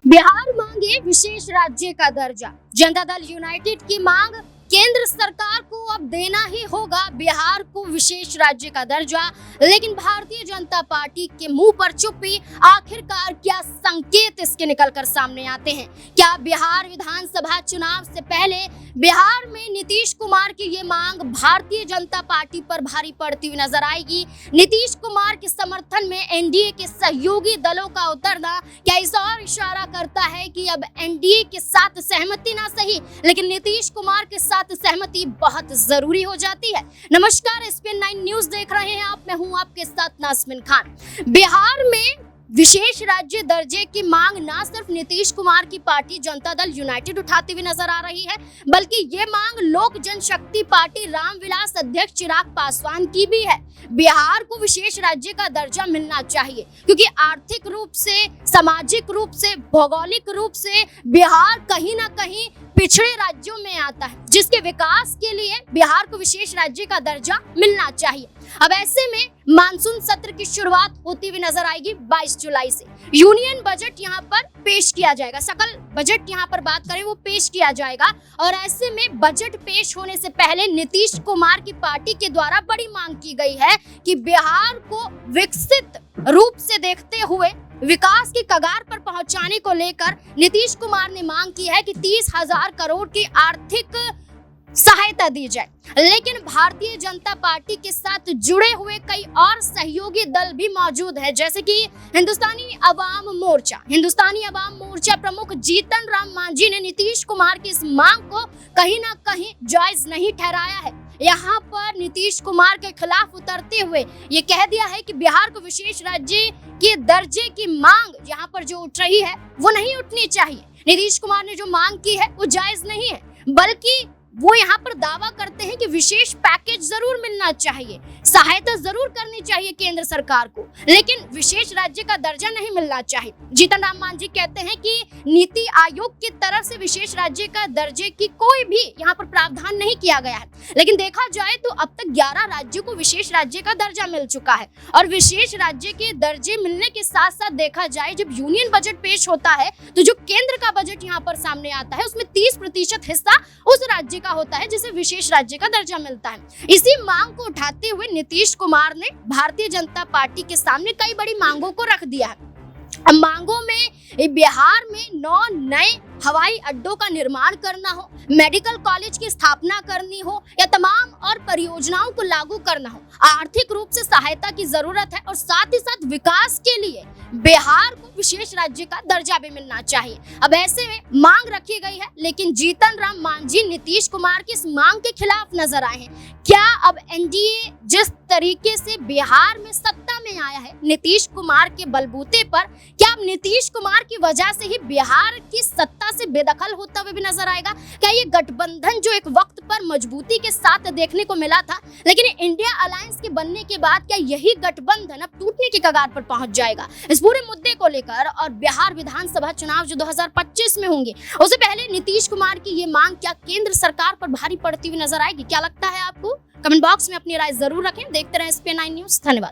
बिहार मांगे विशेष राज्य का दर्जा। जनता दल यूनाइटेड की मांग केंद्र सरकार को अब देना ही होगा बिहार को विशेष राज्य का दर्जा। लेकिन भारतीय जनता पार्टी के मुंह पर चुप्पी। आखिरकार क्या संकेत इसके निकलकर सामने आते हैं? क्या बिहार विधानसभा चुनाव से पहले बिहार में नीतीश कुमार की ये मांग भारतीय जनता पार्टी पर भारी पड़ती हुई नजर आएगी? नीतीश कुमार के समर्थन में एनडीए के सहयोगी दलों का उतरना क्या इस और इशारा करता है कि अब एनडीए के साथ सहमति ना सही, लेकिन नीतीश कुमार के साथ सहमति बहुत जरूरी हो जाती है? नमस्कार, SPN9 न्यूज देख रहे हैं आप। मैं हूं आपके साथ नाज़मीन खान। बिहार में विशेष राज्य दर्जे की मांग न सिर्फ नीतीश कुमार की पार्टी जनता दल यूनाइटेड उठाती हुई नजर आ रही है, बल्कि ये मांग लोक जनशक्ति पार्टी रामविलास अध्यक्ष चिराग पासवान की भी है। बिहार को विशेष राज्य का दर्जा मिलना चाहिए क्योंकि आर्थिक रूप से, सामाजिक रूप से, भौगोलिक रूप से बिहार कहीं ना कहीं पिछड़े राज्यों में आता है, जिसके विकास के लिए बिहार को विशेष राज्य का दर्जा मिलना चाहिए। अब ऐसे में मानसून सत्र की शुरुआत होती हुई नजर आएगी 22 जुलाई से। यूनियन बजट यहाँ पर पेश किया जाएगा, सकल बजट यहाँ पर बात करें वो पेश किया जाएगा। और ऐसे में बजट पेश होने से पहले नीतीश कुमार की पार्टी के द्वारा बड़ी मांग की गई है कि बिहार को विकसित रूप से देखते हुए विकास की कगार पर पहुंचाने को लेकर नीतीश कुमार ने मांग की है कि 30,000 करोड़ की आर्थिक सहायता दी जाए। लेकिन भारतीय जनता पार्टी के साथ जुड़े हुए कई और सहयोगी दल भी मौजूद है, जैसे कि हिंदुस्तानी अवाम मोर्चा प्रमुख जीतन राम मांझी ने नीतीश कुमार की इस मांग को कहीं ना कहीं जायज नहीं ठहराया है। यहाँ पर नीतीश कुमार के खिलाफ उतरते हुए ये कह दिया है कि बिहार को विशेष राज्य के दर्जे की मांग यहाँ पर जो उठ रही है वो नहीं उठनी चाहिए। नीतीश कुमार ने जो मांग की है वो जायज नहीं है, बल्कि वो यहाँ पर दावा करते हैं कि विशेष पैकेज जरूर मिलना चाहिए, सहायता जरूर करनी चाहिए केंद्र सरकार को, लेकिन विशेष राज्य का दर्जा नहीं मिलना चाहिए। जीतन राम मांझी कहते हैं कि नीति आयोग की तरफ से विशेष राज्य का दर्जे की कोई भी यहाँ पर प्रावधान नहीं किया गया है। लेकिन देखा जाए तो अब तक 11 राज्यों को विशेष राज्य का दर्जा मिल चुका है। और विशेष राज्य के दर्जे मिलने के साथ साथ देखा जाए जब यूनियन बजट पेश होता है तो जो केंद्र का बजट यहाँ पर सामने आता है उसमें 30% हिस्सा उस राज्य होता है जिसे विशेष राज्य का दर्जा मिलता है। इसी मांग को उठाते हुए नीतीश कुमार ने भारतीय जनता पार्टी के सामने कई बड़ी मांगों को रख दिया है। मांगों में बिहार में 9 नए हवाई अड्डों का निर्माण करना हो, मेडिकल कॉलेज की स्थापना करनी हो या तमाम और परियोजनाओं को लागू करना हो। आर्थिक रूप से सहायता की जरूरत है और साथ ही साथ विकास के लिए बिहार को विशेष राज्य का दर्जा भी मिलना चाहिए। अब ऐसे में मांग रखी गई है, लेकिन जीतन राम मांझी नीतीश कुमार की इस मांग के खिलाफ नजर आए हैं। क्या अब एनडीए जिस तरीके से बिहार में सत्ता में आया है नीतीश कुमार के बलबूते पर, क्या अब नीतीश कुमार की वजह से ही बिहार की सत्ता से बेदखल होता हुआ भी नजर आएगा? क्या ये गठबंधन जो एक वक्त पर मजबूती के साथ देखने को मिला था, लेकिन इंडिया अलायंस के बनने के बाद क्या यही गठबंधन अब टूटने की कगार पर पहुंच जाएगा? इस पूरे मुद्दे को लेकर और बिहार विधानसभा चुनाव जो 2025 में होंगे उससे पहले नीतीश कुमार की ये मांग क्या केंद्र सरकार पर भारी पड़ती हुई नजर आएगी? क्या लगता है आपको? कमेंट बॉक्स में अपनी राय जरूर रखें। देखते रहें SPN9 न्यूज। धन्यवाद।